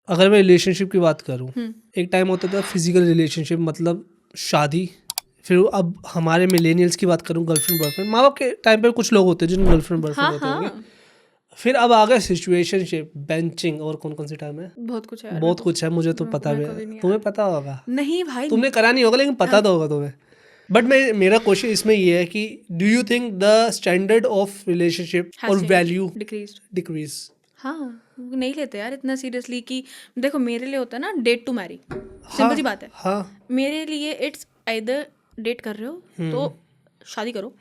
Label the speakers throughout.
Speaker 1: अगर मैं रिलेशनशिप की बात करूँ, एक टाइम होता था फिजिकल रिलेशनशिप मतलब शादी, फिर अब हमारे मिलेनियल्स की बात करूँ गर्लफ्रेंड बॉयफ्रेंड, माँ बाप के टाइम पे कुछ लोग होते हैं जिन गर्लफ्रेंड बॉयफ्रेंड होते होंगे। फिर अब आ गया सिचुएशनशिप, बेंचिंग, और कौन कौन सी टर्म है,
Speaker 2: बहुत कुछ है यार,
Speaker 1: बहुत कुछ है, मुझे तो पता भी है, तुम्हें पता होगा,
Speaker 2: नहीं भाई
Speaker 1: तुमने करा नहीं होगा लेकिन पता तो होगा तुम्हें। बट मेरा क्वेश्चन इसमें ये है कि do you think the standard of relationship और वैल्यू डिक्रीज?
Speaker 2: हाँ, नहीं लेते यार इतना सीरियसली कि देखो मेरे लिए होता है ना डेट टू मैरी, सिंपल सी बात है।
Speaker 1: हाँ,
Speaker 2: मेरे लिए इट्स आइदर डेट कर रहे हो तो शादी करो,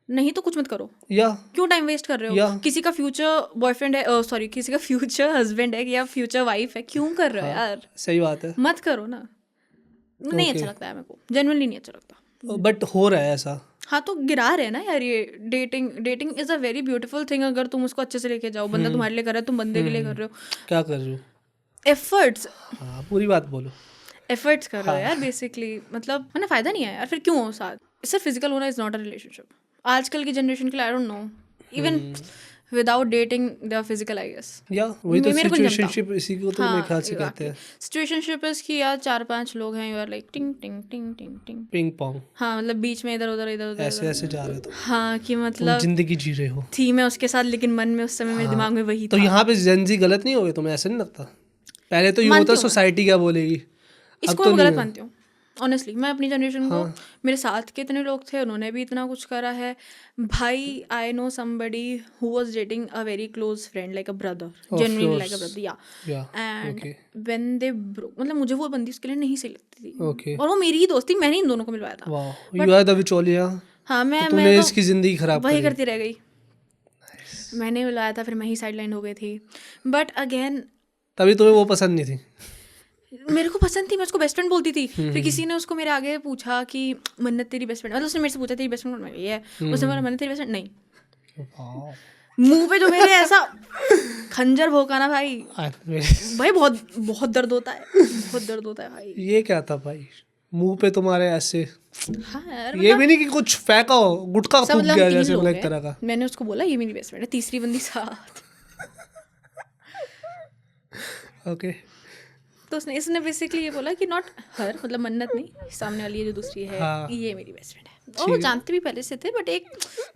Speaker 2: नहीं तो कुछ मत करो।
Speaker 1: या
Speaker 2: क्यों टाइम वेस्ट कर रहे हो? किसी का फ्यूचर बॉयफ्रेंड है, सॉरी किसी का फ्यूचर हस्बैंड है या फ्यूचर वाइफ है, क्यों कर रहे हो यार?
Speaker 1: सही बात है,
Speaker 2: मत करो ना, नहीं अच्छा लगता है मेरे को, जेन्युइनली नहीं अच्छा लगता।
Speaker 1: बट हो रहा है ऐसा।
Speaker 2: हाँ तो गिरा रहे हैं ना यार, ये dating is a very beautiful thing अगर तुम उसको अच्छे से लेके जाओ। बंदा तुम्हारे लिए कर रहा है, तुम बंदे के लिए कर रहे हो,
Speaker 1: क्या कर रहे हो,
Speaker 2: एफर्ट्स
Speaker 1: हाँ पूरी बात बोलो,
Speaker 2: एफर्ट्स कर रहे हो यार बेसिकली, मतलब मैंने फायदा नहीं है यार, फिर क्यों हो साथ? सिर्फ फिजिकल होना इज नॉट अ रिलेशनशिप आजकल की जनरेशन के लिए। I don't know, even without dating they are physical, I guess.
Speaker 1: या वही तो
Speaker 2: मेरे को नहीं जमता।
Speaker 1: सिचुएशनशिप इसी को तो मेरे ख्याल से कहते हैं।
Speaker 2: सिचुएशनशिप इज कि यार 4-5 लोग हैं, यू आर लाइक टिंग टिंग टिंग टिंग टिंग
Speaker 1: पिंग पोंग,
Speaker 2: हाँ मतलब बीच में इधर उधर
Speaker 1: ऐसे ऐसे जा रहे हो तो
Speaker 2: हाँ कि
Speaker 1: तुम
Speaker 2: मतलब
Speaker 1: जिंदगी जी रहे हो।
Speaker 2: थी मैं उसके साथ, लेकिन मन में उस समय मेरे दिमाग में वही
Speaker 1: तो
Speaker 2: था।
Speaker 1: यहाँ पे जेनजी गलत नहीं हो गए, तुम्हें ऐसा नहीं लगता? पहले तो ये
Speaker 2: मानती
Speaker 1: होता
Speaker 2: हूँ मैं।
Speaker 1: सोसाइटी क्या बोलेगी, अब
Speaker 2: इसको
Speaker 1: तो
Speaker 2: मैं
Speaker 1: नहीं
Speaker 2: गलत
Speaker 1: है।
Speaker 2: मानती हूँ ऑनेस्टली। मैं अपनी जनरेशन को, मेरे साथ के इतने लोग थे उन्होंने भी इतना कुछ करा है भाई। I know somebody who was dating a very close friend like a brother, genuinely like a brother, या एंड व्हेन दे मतलब मुझे वो बंदी उसके लिए नहीं सही लगती थी, और वो मेरी ही दोस्त थी, मैंने इन दोनों को मिलवाया था।
Speaker 1: वाह, यू आर द बिचौलिया।
Speaker 2: हाँ
Speaker 1: तूने इसकी जिंदगी खराब
Speaker 2: वही
Speaker 1: करी,
Speaker 2: करती रह गई। मैंने मिलवाया था, फिर मैं ही साइडलाइन हो गई थी। बट अगेन
Speaker 1: तभी तुम्हें वो पसंद नहीं थी?
Speaker 2: मेरे को पसंद थी, मैं उसको बेस्ट फ्रेंड बोलती थी। फिर किसी ने उसको मेरे आगे पूछा कि मन्नत तेरी बेस्ट फ्रेंड, मतलब उसने मेरे से पूछा तेरी बेस्ट फ्रेंड कौन है, ये है। उसने बोला मन्नत तेरी बेस्ट फ्रेंड नहीं, मुंह पे जो मेरे ऐसा खंजर भोंका ना भाई, भाई बहुत बहुत दर्द होता है, बहुत दर्द होता है भाई।
Speaker 1: ये क्या था भाई, मुंह पे तुम्हारे ऐसे?
Speaker 2: हाँ यार
Speaker 1: ये भी नहीं कि कुछ फेंका हो, गुटखा थूक
Speaker 2: मतलब
Speaker 1: गया
Speaker 2: 3
Speaker 1: जैसे,
Speaker 2: लोग
Speaker 1: मतलब एक
Speaker 2: हैं,
Speaker 1: तरह का।
Speaker 2: मैंने उसको बोला ये मेरी बेस्ट फ्रेंड है, तीसरी बंदी साथ।
Speaker 1: ओके,
Speaker 2: तो इसने बेसिकली ये बोला कि नॉट हर, मतलब मन्नत नहीं, सामने वाली जो दूसरी है ये मेरी बेस्ट फ्रेंड है। और वो जानते भी पहले से थे, बट एक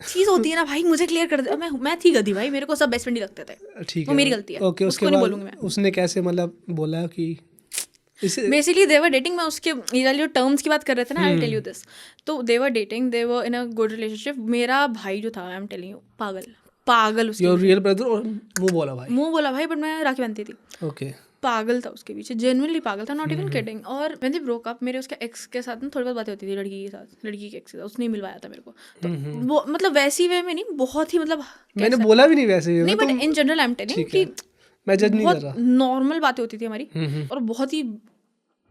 Speaker 2: चीज़ होती है ना भाई, मुझे क्लियर कर दे। मैं थी गधी भाई, मेरे को सब बेस्ट फ्रेंड ही लगते थे,
Speaker 1: ठीक
Speaker 2: वो
Speaker 1: है,
Speaker 2: मेरी गलती है,
Speaker 1: ओके।
Speaker 2: उसको नहीं बोलूँगी मैं।
Speaker 1: उसने कैसे मतलब बोला कि इसे?
Speaker 2: बेसिकली दे वर डेटिंग, मैं उसके ये जो टर्म्स की बात कर रहे थे ना, आई टेल यू दिस। तो they were dating, they were in a good relationship. मेरा भाई जो था, आई एम टेलिंग यू, पागल उसके
Speaker 1: योर रियल ब्रदर, और मुंह बोला भाई?
Speaker 2: मुंह बोला भाई, बट मैं राखी बांधती थी।
Speaker 1: ओके,
Speaker 2: पागल था उसके पीछे, जेन्युइनली पागल था, नॉट इवन किडिंग। और मैंने ब्रोक अप, मेरे उसके एक्स के साथ ना थोड़ी बहुत बातें होती थी, लड़की के साथ, लड़की के एक्स के साथ, उसने ही मिलवाया था मेरे को। तो वो मतलब वैसी वे में नहीं, बहुत ही मतलब
Speaker 1: मैंने बोला भी नहीं वैसे,
Speaker 2: नहीं, but in general I am telling कि
Speaker 1: मैं जज नहीं कर
Speaker 2: बहुत
Speaker 1: रहा।
Speaker 2: नॉर्मल बातें होती थी हमारी, और बहुत ही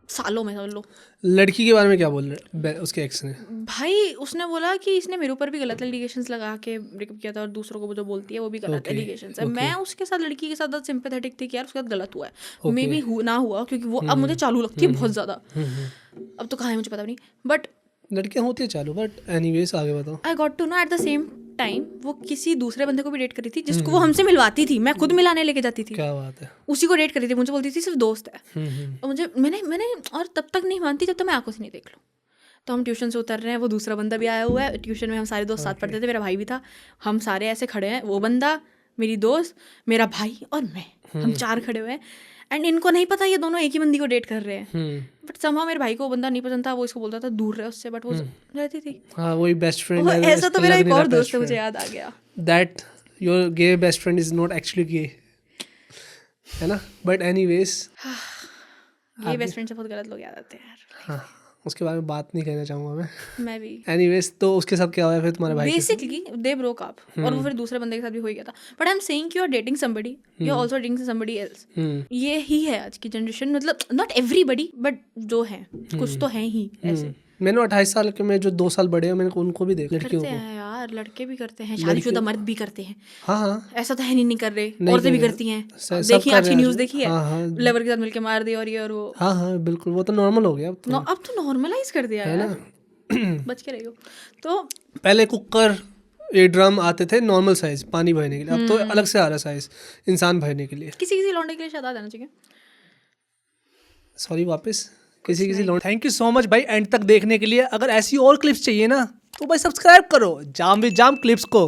Speaker 2: सालों में, समझ लो।
Speaker 1: लड़की के बारे में क्या बोल रहे उसके एक्स ने?
Speaker 2: भाई उसने बोला कि इसने मेरे ऊपर भी गलत एलिगेशंस लगा के ब्रेकअप किया था, और दूसरों को जो बोलती है वो भी गलत एलिगेशंस है। मैं उसके साथ, लड़की के साथ सिंपैथेटिक थी कि यार उसके साथ गलत हुआ है, मे बी ना हुआ, क्योंकि वो अब मुझे चालू लगती है बहुत ज़्यादा। अब तो कहाँ है मुझे पता नहीं, बट
Speaker 1: लड़कियां होती है चालू। बट एनीवेज आगे बताओ।
Speaker 2: I got to know at the same time वो किसी दूसरे बंदे को भी डेट करी थी, जिसको वो हमसे मिलवाती थी, मैं खुद मिलाने लेके जाती थी।
Speaker 1: क्या बात है,
Speaker 2: उसी को डेट करी थी, मुझे बोलती थी सिर्फ दोस्त है। और मुझे मैंने और तब तक नहीं मानती जब तक मैं आंखों से नहीं देख लूँ। तो हम ट्यूशन से उतर रहे हैं, वो दूसरा बंदा भी आया हुआ है ट्यूशन में, हम सारे दोस्त साथ पढ़ते थे, मेरा भाई भी था, हम सारे ऐसे खड़े हैं, वो बंदा, मेरी दोस्त, मेरा भाई और मैं, हम 4 खड़े हुए हैं। एंड इनको नहीं पता ये दोनों एक ही बंदी को डेट कर रहे हैं, बट समहाउ मेरे भाई को वो बंदा नहीं पसंद था, वो इसको बोलता था दूर रहे उससे, बट वो रहती थी।
Speaker 1: हाँ वही बेस्ट फ्रेंड है।
Speaker 2: ऐसा तो मेरा एक और दोस्त है, मुझे याद आ गया,
Speaker 1: that your gay best friend is not actually gay, है ना? बट एनीवेज,
Speaker 2: ये बेस्ट फ्रेंड से बहुत गलत लोग याद आते हैं यार।
Speaker 1: हाँ उसके बारे में बात नहीं कहना चाहूँगा
Speaker 2: मैं भी।
Speaker 1: एनीवेज, तो उसके साथ क्या हुआ फिर तुम्हारे भाई?
Speaker 2: बेसिकली दे ब्रोक अप, और वो फिर दूसरे बंदे के साथ भी हो गया था। बट आई एम सेइंग कि you are dating somebody, you are also dating somebody else. ये ही है आज की जनरेशन, मतलब नॉट एवरीबडी, बट जो है कुछ तो है ही ऐसे।
Speaker 1: मैंने 28 साल के में जो 2 साल बड़े हैं, मैंने उनको भी देखा, लड़कियों
Speaker 2: करते
Speaker 1: को।
Speaker 2: हैं यार, लड़के भी करते हैं, शादीशुदा मर्द भी करते हैं।
Speaker 1: हाँ हाँ,
Speaker 2: ऐसा तो है नहीं कर रहे, औरतें भी करती हैं।
Speaker 1: सब
Speaker 2: देखिए
Speaker 1: कर
Speaker 2: आज की
Speaker 1: रहे हैं
Speaker 2: न्यूज़
Speaker 1: आज।
Speaker 2: देखी है,
Speaker 1: हाँ हाँ
Speaker 2: लवर के साथ मिलके मार दिया, और ये और वो।
Speaker 1: हाँ हाँ बिल्कुल, वो तो नॉर्मल हो गया अब
Speaker 2: अब तो नॉर्मलाइज कर दिया
Speaker 1: है
Speaker 2: यार,
Speaker 1: ना।
Speaker 2: बच के रहियो। तो
Speaker 1: पहले कुकर ये ड्रम आते थे नॉर्मल साइज पानी भरने के लिए, अब तो अलग से आ रहा साइज इंसान भरने के लिए।
Speaker 2: किसी किसी लौंडे के लिए शायद आ जाना चाहिए।
Speaker 1: सॉरी वापस किसी लोग। थैंक यू सो मच भाई एंड तक देखने के लिए। अगर ऐसी और क्लिप्स चाहिए ना तो भाई सब्सक्राइब करो जाम विद जाम क्लिप्स को।